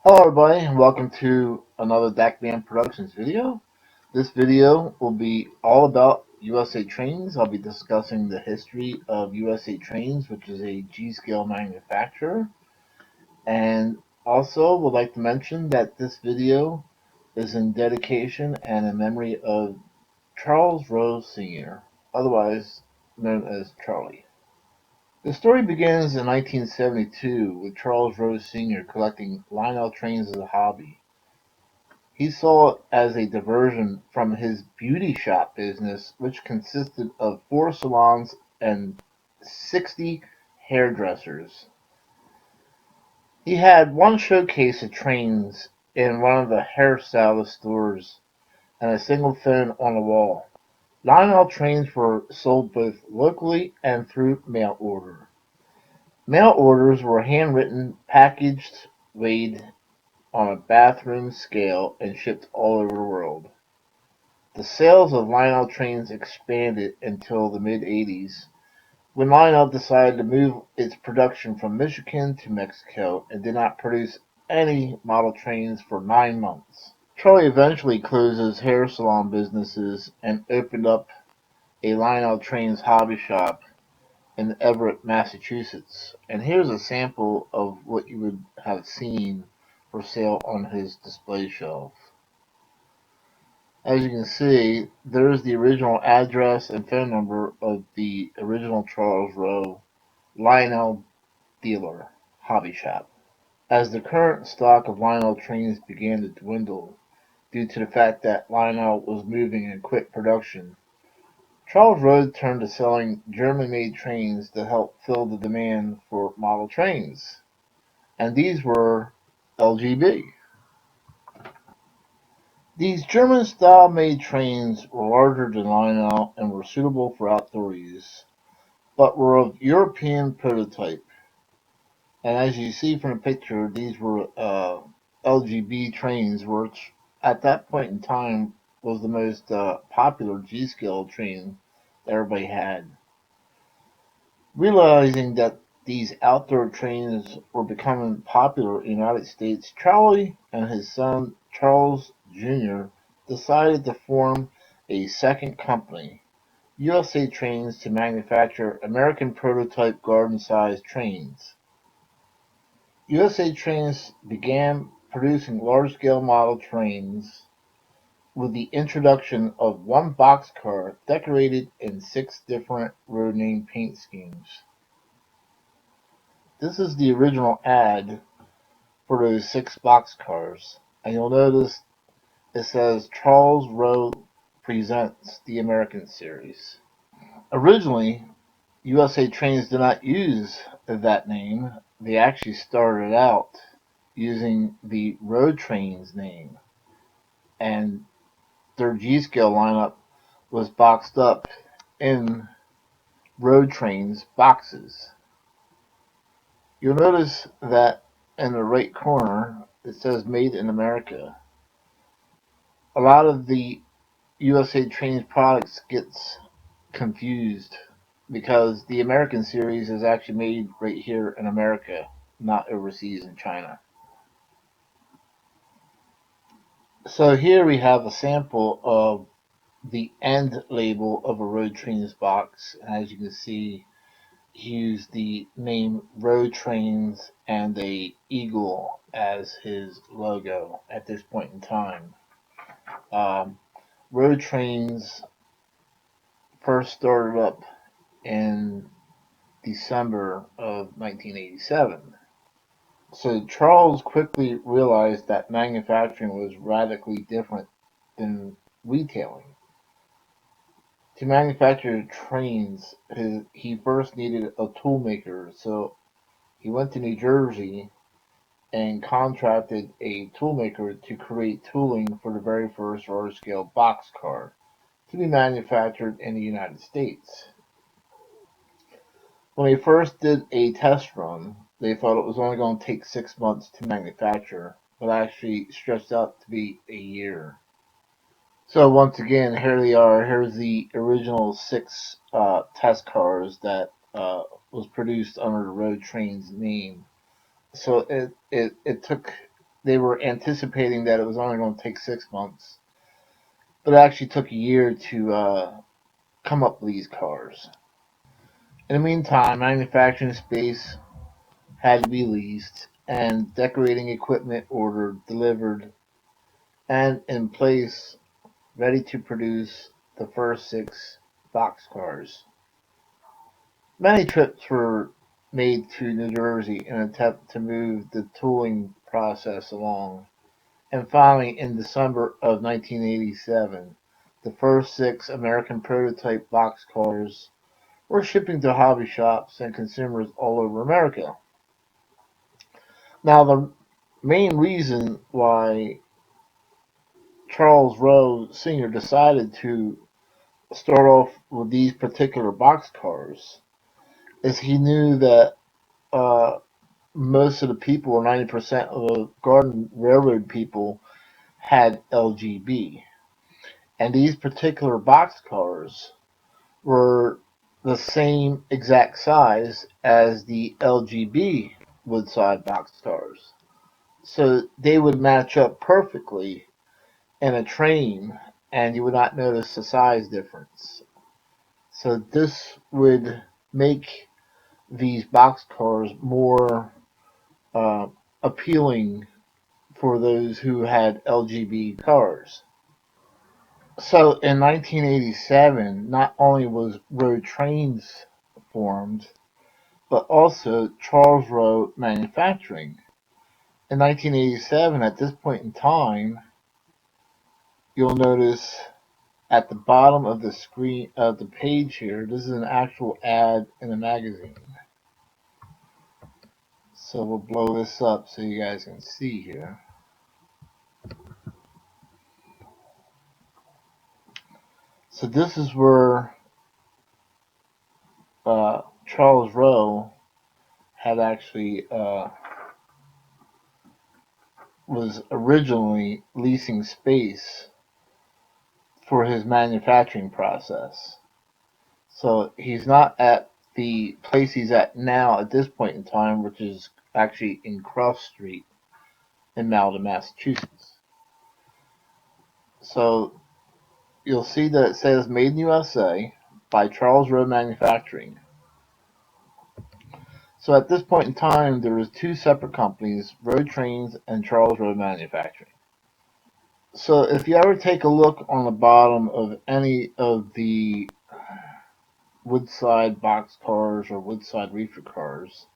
Hello everybody and welcome to another Dakman Productions video. This video will be all about USA Trains. I'll be discussing the history of USA Trains, which is a G-scale manufacturer. And also would like to mention that this video is in dedication and in memory of Charles Rose Sr., otherwise known as Charlie. The story begins in 1972 with Charles Rose Sr. collecting Lionel trains as a hobby. He saw it as a diversion from his beauty shop business, which consisted of 4 salons and 60 hairdressers. He had one showcase of trains in one of the hairstylist stores and a single phone on the wall. Lionel trains were sold both locally and through mail order. Mail orders were handwritten, packaged, weighed on a bathroom scale, and shipped all over the world. The sales of Lionel trains expanded until the mid-'80s, when Lionel decided to move its production from Michigan to Mexico and did not produce any model trains for 9 months. Charlie eventually closed his hair salon businesses and opened up a Lionel Trains hobby shop in Everett, Massachusetts. And here's a sample of what you would have seen for sale on his display shelf. As you can see, there's the original address and phone number of the original Charles Rowe Lionel dealer hobby shop. As the current stock of Lionel trains began to dwindle due to the fact that Lionel was moving and quit production, Charles Rowe turned to selling German-made trains to help fill the demand for model trains, and these were LGB. These German-style made trains were larger than Lionel and were suitable for outdoor use, but were of European prototype. And as you see from the picture, these were LGB trains, which at that point in time was the most popular G-scale train that everybody had. Realizing that these outdoor trains were becoming popular in the United States, Charlie and his son Charles Jr. decided to form a second company, USA Trains, to manufacture American prototype garden-sized trains. USA Trains began producing large-scale model trains with the introduction of one boxcar decorated in 6 different road name paint schemes. This is the original ad for those 6 boxcars, and you'll notice it says Charles Rowe presents the American series. Originally, USA Trains did not use that name. They actually started out using the Road Trains name, and their G-scale lineup was boxed up in Road Trains boxes. You'll notice that in the right corner it says Made in America. A lot of the USA Trains products gets confused because the American series is actually made right here in America, not overseas in China. So here we have a sample of the end label of a Road Trains box. As you can see, he used the name Road Trains and a eagle as his logo at this point in time. Road Trains first started up in December of 1987. So Charles quickly realized that manufacturing was radically different than retailing. To manufacture trains, he first needed a tool maker, so he went to New Jersey and contracted a toolmaker to create tooling for the very first large-scale boxcar to be manufactured in the United States. When they first did a test run, they thought it was only going to take 6 months to manufacture, but actually stretched out to be a year. So once again, here they are. Here's the original 6 test cars that was produced under the Road Trains name. So it took they were anticipating that it was only going to take 6 months, but it actually took a year to come up with these cars. In the meantime, manufacturing space had to be leased, and decorating equipment ordered, delivered, and in place, ready to produce the first 6 boxcars. Many trips were made to New Jersey in an attempt to move the tooling process along, and finally, in December of 1987, the first 6 American prototype boxcars were shipping to hobby shops and consumers all over America. Now, the main reason why Charles Rowe Sr. decided to start off with these particular boxcars is he knew that uh, most of the people, or 90% of the Garden Railroad people, had LGB. And these particular boxcars were the same exact size as the LGB Woodside boxcars. So they would match up perfectly in a train, and you would not notice the size difference. So this would make these boxcars more uh, appealing for those who had LGB cars. So in 1987, not only was Road Trains formed, but also Charles Rowe Manufacturing. In 1987, at this point in time, you'll notice at the bottom of the screen of the page here, this is an actual ad in a magazine. So we'll blow this up so you guys can see here. So this is where Charles Rowe had actually was originally leasing space for his manufacturing process. So he's not at the place he's at now at this point in time, which is actually in Cross Street in Malden, Massachusetts. So you'll see that it says Made in USA by Charles Rowe Manufacturing. So at this point in time, there was 2 separate companies, Road Trains and Charles Rowe Manufacturing. So if you ever take a look on the bottom of any of the Woodside box cars or Woodside reefer cars,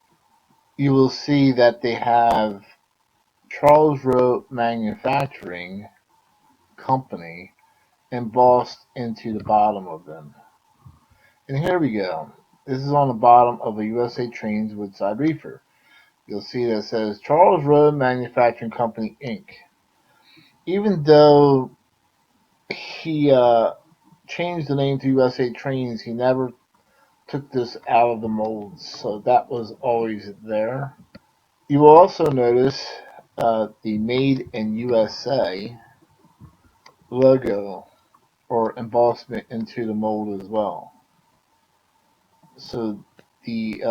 you will see that they have Charles Rowe Manufacturing Company embossed into the bottom of them. And here we go. This is on the bottom of a USA Trains Woodside reefer. You'll see that it says Charles Rowe Manufacturing Company, Inc. Even though he changed the name to USA Trains, he never took this out of the molds, so that was always there. You will also notice the Made in USA logo or embossment into the mold as well. So the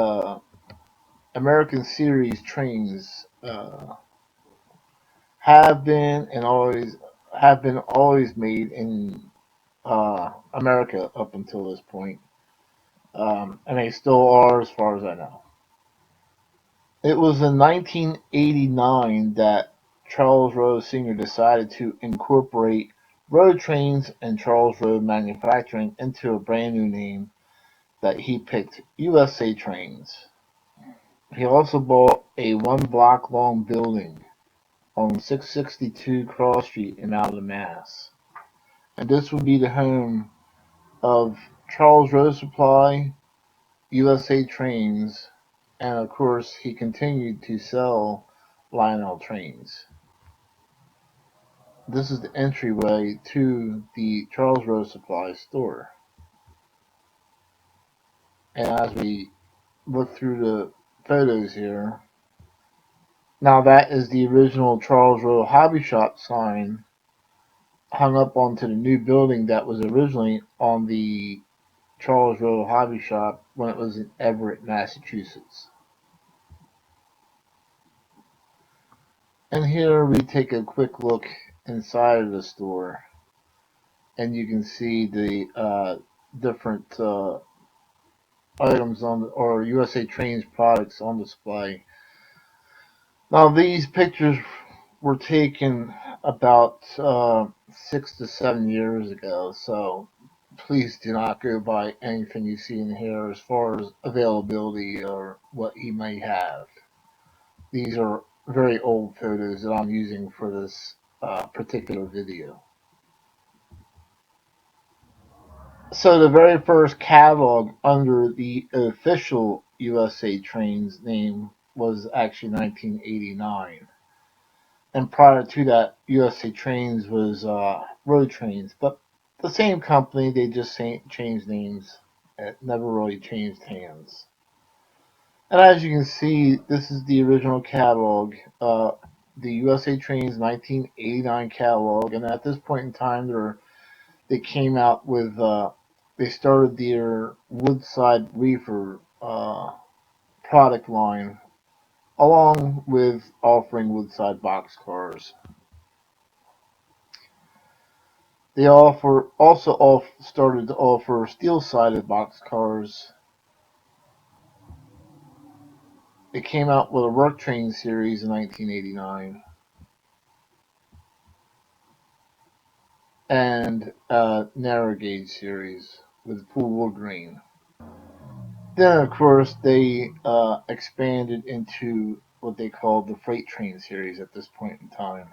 American series trains have been always made in America up until this point, and they still are, as far as I know. It was in 1989 that Charles Rowe Sr. decided to incorporate Road Trains and Charles Rowe Manufacturing into a brand new name that he picked USA Trains. He also bought a 1 block long building on 662 Cross Street in Malden, Mass. And this would be the home of Charles Rowe Supply, USA Trains, and of course he continued to sell Lionel trains. This is the entryway to the Charles Rowe Supply store. And as we look through the photos here, now that is the original Charles Rowe Hobby Shop sign hung up onto the new building that was originally on the Charles Rowe Hobby Shop when it was in Everett, Massachusetts. And here we take a quick look inside of the store, and you can see the different items on or USA Trains products on display. Now these pictures were taken about 6 to 7 years ago, so please do not go by anything you see in here as far as availability or what you may have. These are very old photos that I'm using for this particular video. So the very first catalog under the official USA Trains name was actually 1989. And prior to that, USA Trains was Road Trains. But the same company, they just changed names. It never really changed hands. And as you can see, this is the original catalog, the USA Trains 1989 catalog. And at this point in time, they came out with, they started their Woodside Reefer product line, along with offering Woodside boxcars. They also started to offer steel-sided boxcars. They came out with a work train series in 1989 and a narrow gauge series with full wood grain. Then, of course, they expanded into what they called the freight train series at this point in time.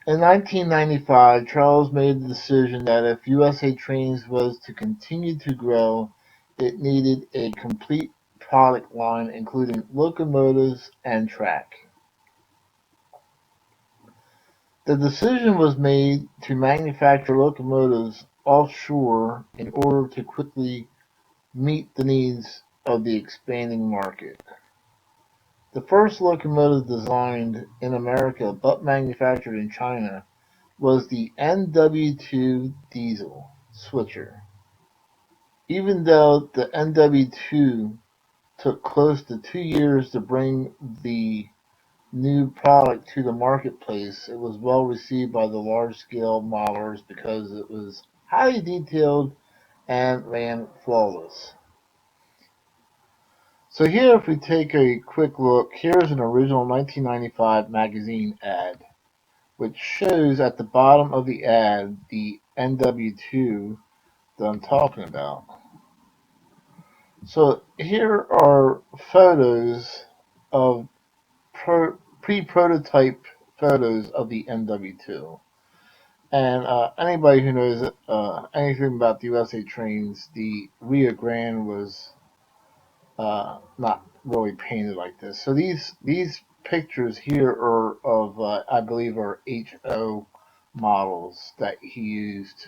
In 1995, Charles made the decision that if USA Trains was to continue to grow, it needed a complete product line including locomotives and track. The decision was made to manufacture locomotives offshore in order to quickly meet the needs of the expanding market. The first locomotive designed in America but manufactured in China was the NW2 diesel switcher. Even though the NW2 took close to 2 years to bring the new product to the marketplace, it was well received by the large-scale modelers because it was highly detailed and ran flawless. So here, if we take a quick look, here's an original 1995 magazine ad, which shows at the bottom of the ad the NW2 that I'm talking about. So here are photos of pre-prototype photos of the NW2. And anybody who knows anything about the USA Trains, the Rio Grande was not really painted like this. So these pictures here are of I believe are HO models that he used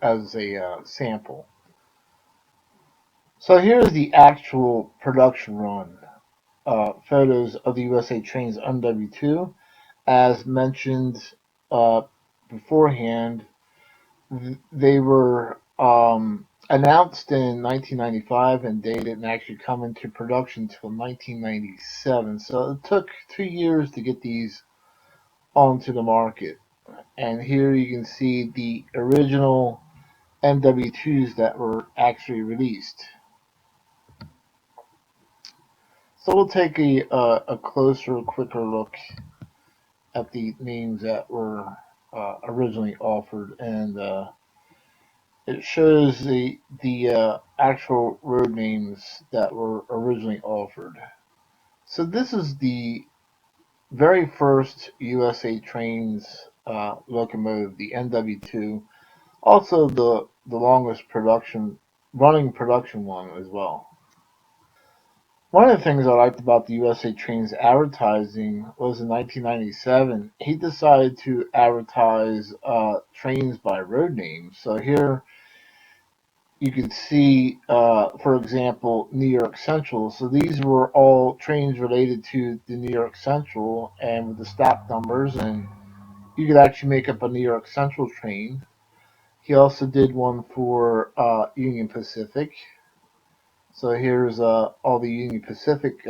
as a sample. So here's the actual production run photos of the USA Trains NW2. As mentioned uh, beforehand, they were announced in 1995 and they didn't actually come into production until 1997. So it took 2 years to get these onto the market. And here you can see the original NW2s that were actually released. So we'll take a closer, quicker look at the names that were originally offered, and it shows the actual road names that were originally offered. So this is the very first USA Trains locomotive, the NW2. Also the longest running production one as well. One of the things I liked about the USA Trains advertising was in 1997, he decided to advertise trains by road names. So here you can see, for example, New York Central. So these were all trains related to the New York Central and with the stop numbers, and you could actually make up a New York Central train. He also did one for Union Pacific. So here's all the Union Pacific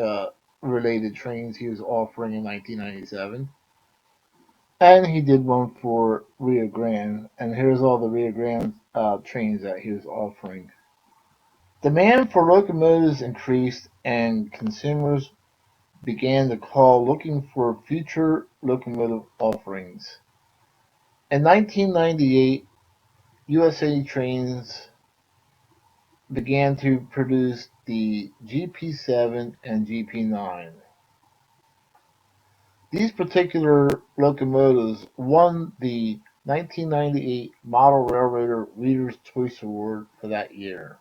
related trains he was offering in 1997. And he did one for Rio Grande, and here's all the Rio Grande trains that he was offering. Demand for locomotives increased, and consumers began to call looking for future locomotive offerings. In 1998, USA Trains began to produce the GP7 and GP9. These particular locomotives won the 1998 Model Railroader Reader's Choice Award for that year.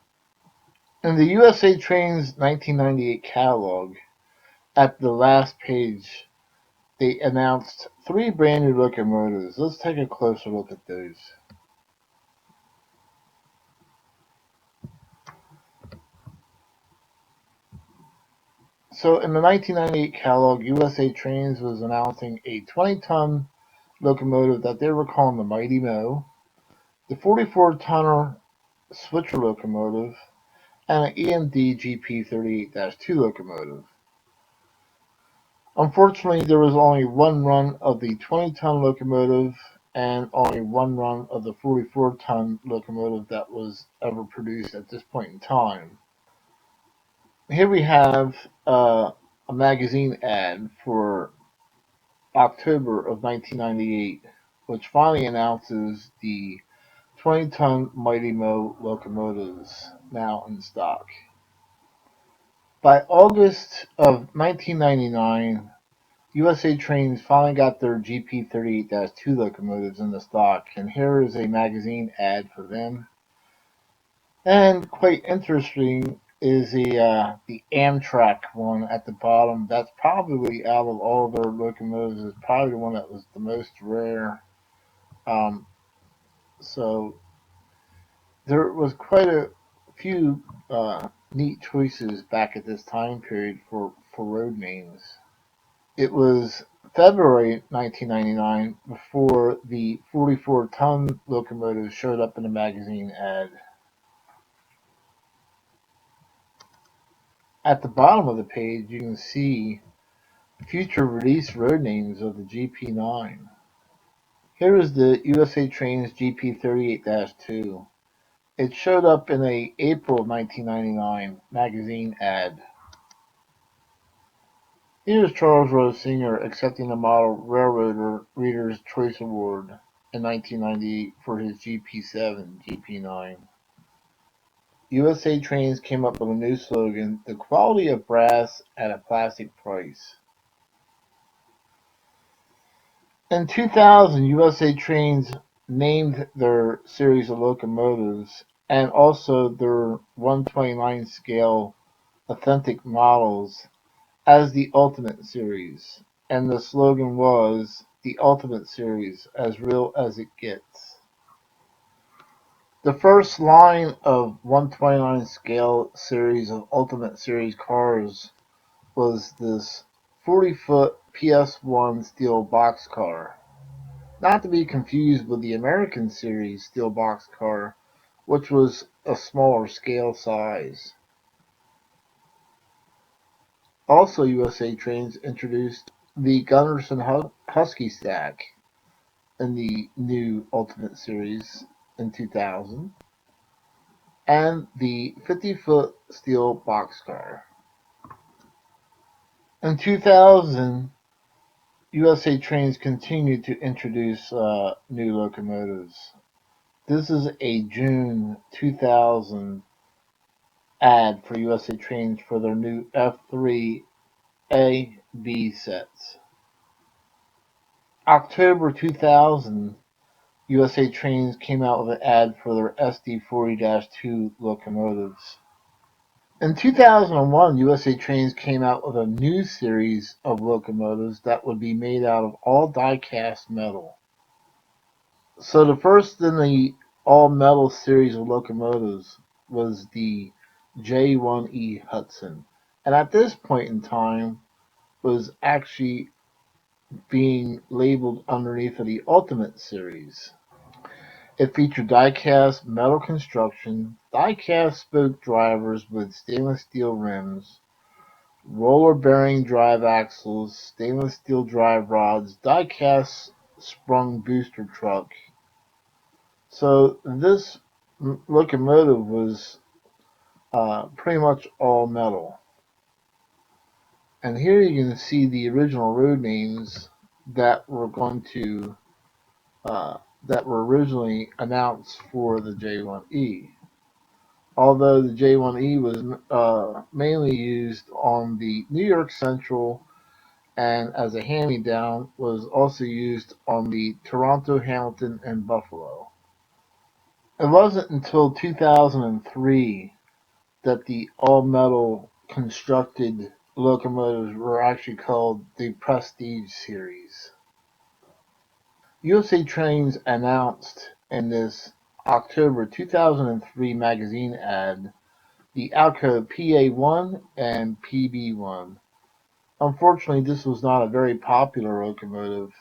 In the USA Trains 1998 catalog, at the last page, they announced 3 brand new locomotives. Let's take a closer look at those. So in the 1998 catalog, USA Trains was announcing a 20-ton locomotive that they were calling the Mighty Mo, the 44-tonner switcher locomotive, and an EMD GP38-2 locomotive. Unfortunately, there was only one run of the 20-ton locomotive and only one run of the 44-ton locomotive that was ever produced at this point in time. Here we have a magazine ad for October of 1998, which finally announces the 20-ton Mighty Mo locomotives now in stock. By August of 1999, USA Trains finally got their GP38-2 locomotives in the stock, and here is a magazine ad for them. And quite interesting is the Amtrak one at the bottom. That's probably out of all their locomotives is probably the one that was the most rare. Um, so there was quite a few neat choices back at this time period for road names. It was February 1999 before the 44-ton locomotive showed up in a magazine ad. At the bottom of the page, you can see future release road names of the GP9. Here is the USA Trains GP38-2. It showed up in a April 1999 magazine ad. Here's Charles Rose Sr. accepting the Model Railroader Reader's Choice Award in 1998 for his GP7, GP9. USA Trains came up with a new slogan, the quality of brass at a plastic price. In 2000, USA Trains named their series of locomotives and also their 129 scale authentic models as the Ultimate Series, and the slogan was the Ultimate Series, as real as it gets. The first line of 129 scale series of Ultimate Series cars was this 40-foot PS1 steel boxcar, not to be confused with the American Series steel boxcar, which was a smaller scale size. Also, USA Trains introduced the Gunderson Husky stack in the new Ultimate Series in 2000, and the 50-foot steel boxcar. In 2000, USA Trains continued to introduce new locomotives. This is a June 2000 ad for USA Trains for their new F3A-B sets. October 2000, USA Trains came out with an ad for their SD40-2 locomotives. In 2001, USA Trains came out with a new series of locomotives that would be made out of all die-cast metal. So the first in the all-metal series of locomotives was the J1E Hudson, and at this point in time was actually being labeled underneath of the Ultimate Series. It featured die-cast metal construction, die-cast spoke drivers with stainless steel rims, roller bearing drive axles, stainless steel drive rods, die-cast sprung booster truck. So this locomotive was pretty much all metal. And here you can see the original road names that were going to that were originally announced for the J1E. Although the J1E was mainly used on the New York Central and as a hand-me-down was also used on the Toronto, Hamilton, and Buffalo. It wasn't until 2003 that the all-metal constructed locomotives were actually called the Prestige Series. USA Trains announced in this October 2003 magazine ad the Alco PA1 and PB1. Unfortunately, this was not a very popular locomotive,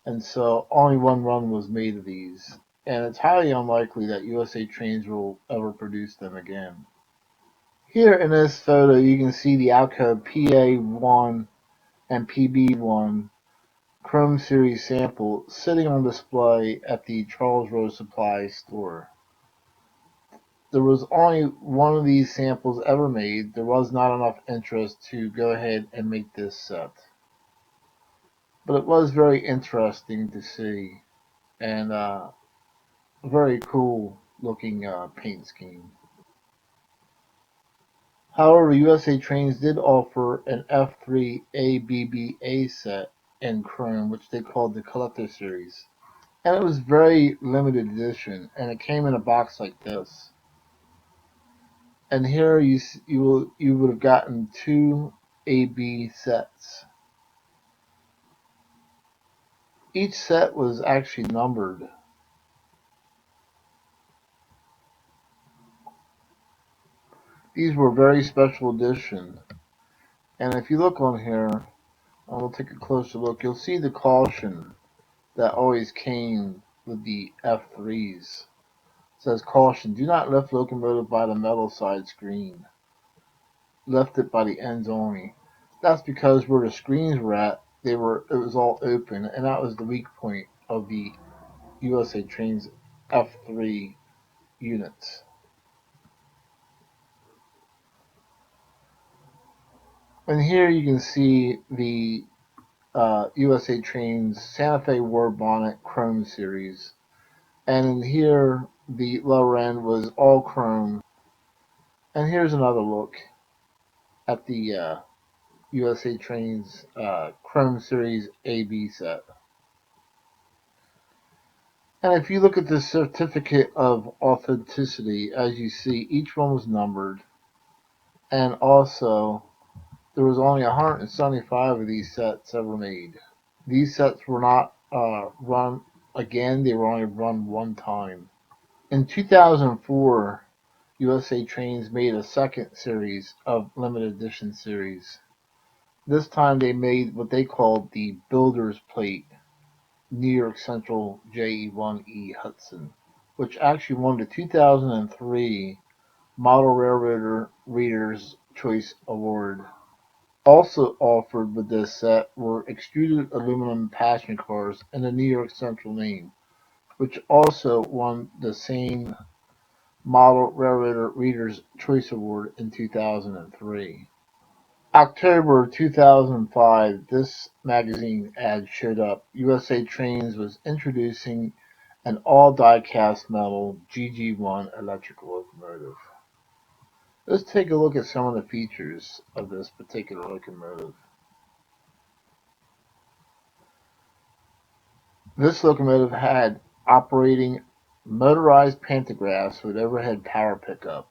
and so only one run was made of these, and it's highly unlikely that USA Trains will ever produce them again. Here in this photo, you can see the Alco PA1 and PB1 Chrome Series sample sitting on display at the Charles Rose Supply store. There was only one of these samples ever made. There was not enough interest to go ahead and make this set. But it was very interesting to see, and very cool looking paint scheme. However, USA Trains did offer an F3 ABBA set in chrome, which they called the Collector Series. And it was very limited edition, and it came in a box like this. And here you would have gotten two AB sets. Each set was actually numbered. These were very special edition. And if you look on here, and we'll take a closer look, you'll see the caution that always came with the F3s. It says, caution, do not lift locomotive by the metal side screen. Lift it by the ends only. That's because where the screens were at, it was all open, and that was the weak point of the USA Trains F3 units. And here you can see the USA Trains Santa Fe War Bonnet Chrome Series. And in here, the lower end was all chrome. And here's another look at the USA Trains Chrome Series AB set. And if you look at the certificate of authenticity, as you see, each one was numbered. And also, there was only 175 of these sets ever made. These sets were not run again, they were only run one time. In 2004, USA Trains made a second series of limited edition series. This time they made what they called the Builder's Plate New York Central JE1E Hudson, which actually won the 2003 Model Railroader Reader's Choice Award. Also offered with this set were extruded aluminum passenger cars and the New York Central name, which also won the same Model Railroader Reader's Choice Award in 2003. October 2005, this magazine ad showed up. USA Trains was introducing an all die-cast metal GG1 electrical locomotive. Let's take a look at some of the features of this particular locomotive. This locomotive had operating motorized pantographs with overhead power pickup,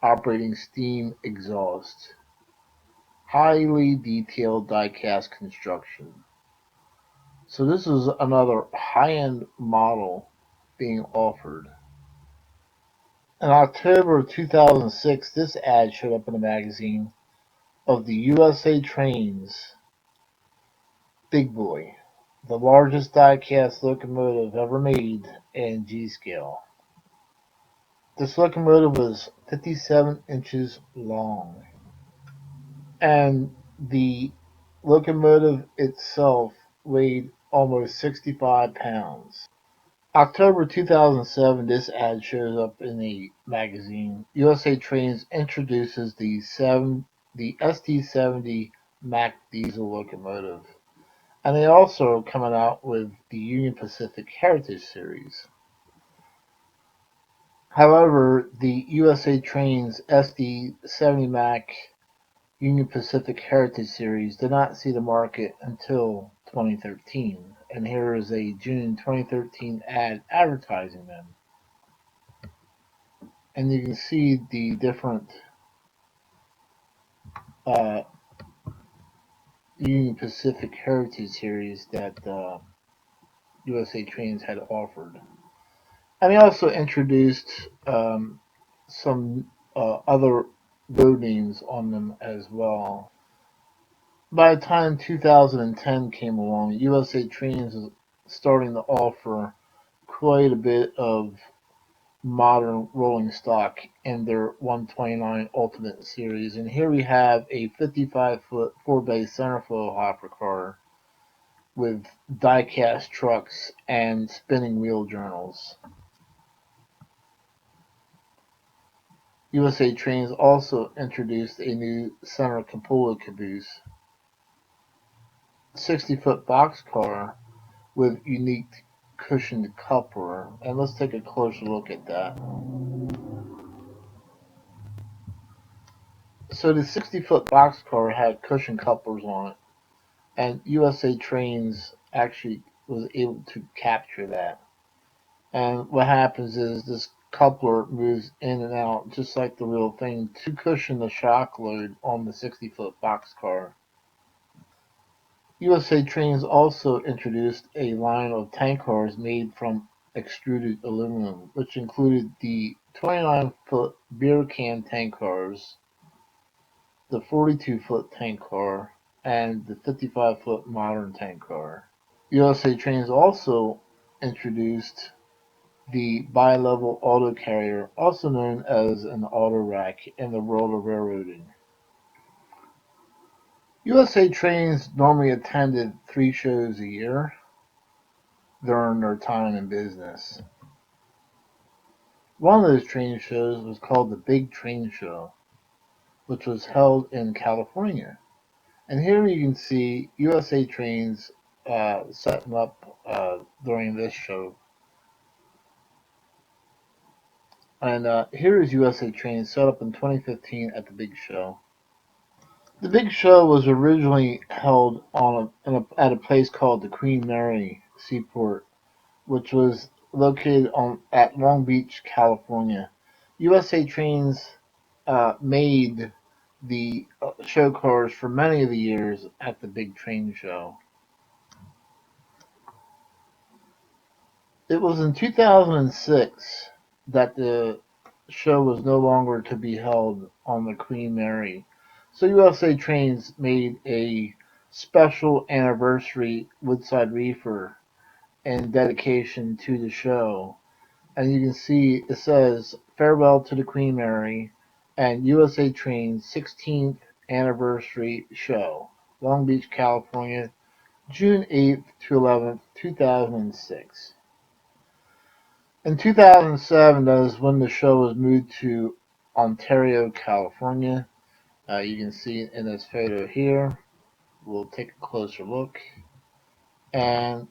operating steam exhaust, highly detailed die-cast construction. So this is another high-end model being offered. In October of 2006, this ad showed up in a magazine of the USA Trains Big Boy, the largest die-cast locomotive ever made in G-scale. This locomotive was 57 inches long, and the locomotive itself weighed almost 65 pounds. October 2007, this ad shows up in a magazine. USA Trains introduces the ST70 Mack diesel locomotive. And they also are coming out with the Union Pacific Heritage Series. However, the USA Trains SD70 Mac Union Pacific Heritage Series did not see the market until 2013. And here is a June 2013 ad advertising them. And you can see the different uh, Union Pacific Heritage Series that USA Trains had offered. And he also introduced some other road names on them as well. By the time 2010 came along, USA Trains was starting to offer quite a bit of modern rolling stock in their 129 Ultimate Series. And here we have a 55-foot 4-bay centerflow hopper car with die-cast trucks and spinning wheel journals. USA Trains also introduced a new center cupola caboose, 60-foot boxcar with unique cushioned coupler. And let's take a closer look at that. So the 60-foot boxcar had cushioned couplers on it, and USA Trains actually was able to capture that. And what happens is this coupler moves in and out just like the real thing to cushion the shock load on the 60-foot boxcar. USA Trains also introduced a line of tank cars made from extruded aluminum, which included the 29-foot beer can tank cars, the 42-foot tank car, and the 55-foot modern tank car. USA Trains also introduced the bi-level auto carrier, also known as an auto rack in the world of railroading. USA Trains normally attended 3 shows a year during their time in business. One of those train shows was called the Big Train Show, which was held in California. And here you can see USA Trains setting up during this show. And here is USA Trains set up in 2015 at the Big Show. The Big Show was originally held at a place called the Queen Mary Seaport, which was located at Long Beach, California. USA Trains made the show cars for many of the years at the Big Train Show. It was in 2006 that the show was no longer to be held on the Queen Mary. So USA Trains made a special anniversary Woodside Reefer in dedication to the show. And you can see it says farewell to the Queen Mary and USA Trains 16th anniversary show, Long Beach, California, June 8th to 11th, 2006. In 2007, that is when the show was moved to Ontario, California. You can see in this photo here. We'll take a closer look. And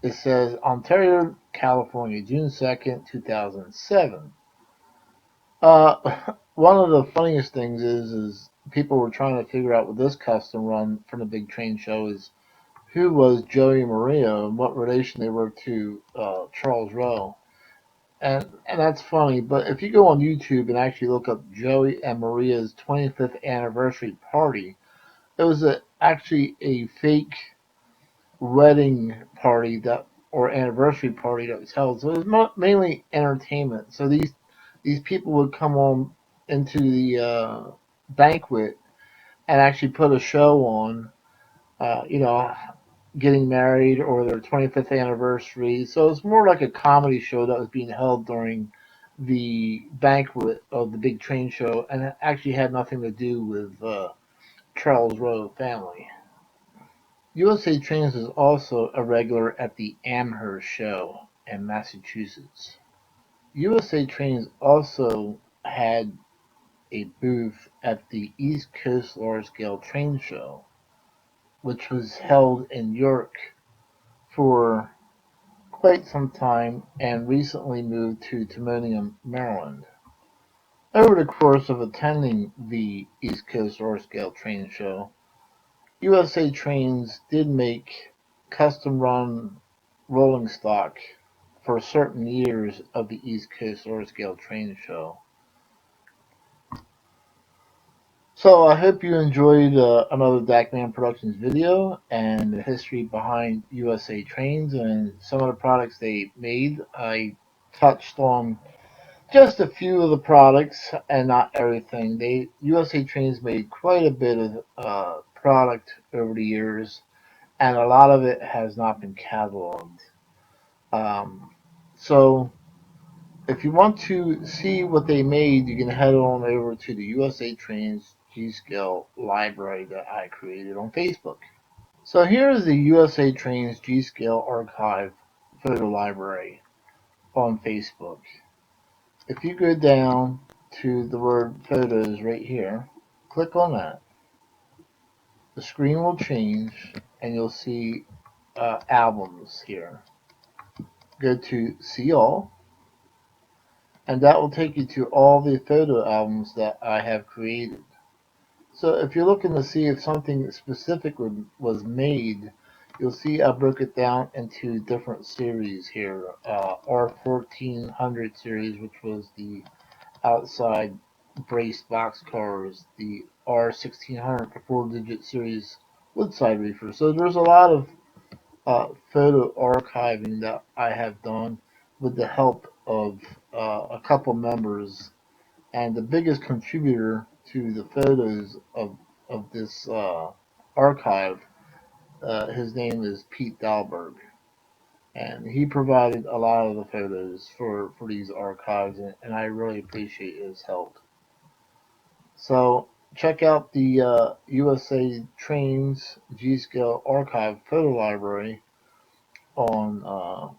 it says Ontario, California, June 2nd, 2007. One of the funniest things is people were trying to figure out with this custom run from the Big Train Show is who was Joey and Maria and what relation they were to Charles Rowe. And that's funny, but if you go on YouTube and actually look up Joey and Maria's 25th anniversary party, it was actually a fake wedding party or anniversary party that was held. So it was mainly entertainment. So these people would come on into the banquet and actually put a show on, you know, getting married or their 25th anniversary. So it's more like a comedy show that was being held during the banquet of the Big Train Show, and it actually had nothing to do with Charles Rowe family. USA Trains is also a regular at the Amherst Show in Massachusetts. USA Trains also had a booth at the East Coast Large Scale Train Show, which was held in York for quite some time and recently moved to Timonium, Maryland. Over the course of attending the East Coast Large Scale Train Show, USA Trains did make custom run rolling stock for certain years of the East Coast Large Scale Train Show. So I hope you enjoyed another Dakman Productions video and the history behind USA Trains and some of the products they made. I touched on just a few of the products and not everything. USA Trains made quite a bit of product over the years, and a lot of it has not been cataloged. So if you want to see what they made, you can head on over to the USA Trains G-Scale library that I created on Facebook. So here is the USA Trains G-Scale archive photo library on Facebook. If you go down to the word photos right here, click on that. The screen will change and you'll see albums here. Go to see all, and that will take you to all the photo albums that I have created. So if you're looking to see if something specific was made, you'll see I broke it down into different series here. R1400 series, which was the outside braced box cars, the R1600 4-digit series woodside reefer. So there's a lot of photo archiving that I have done with the help of a couple members, and the biggest contributor to the photos of this archive, his name is Pete Dahlberg, and he provided a lot of the photos for these archives, and I really appreciate his help. So check out the USA Trains G-Scale Archive Photo Library on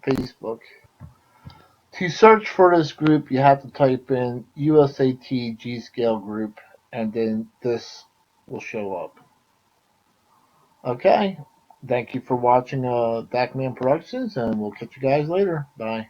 Facebook. To search for this group, you have to type in USAT G-Scale Group, and then this will show up. Okay, thank you for watching Dakman Productions, and we'll catch you guys later. Bye.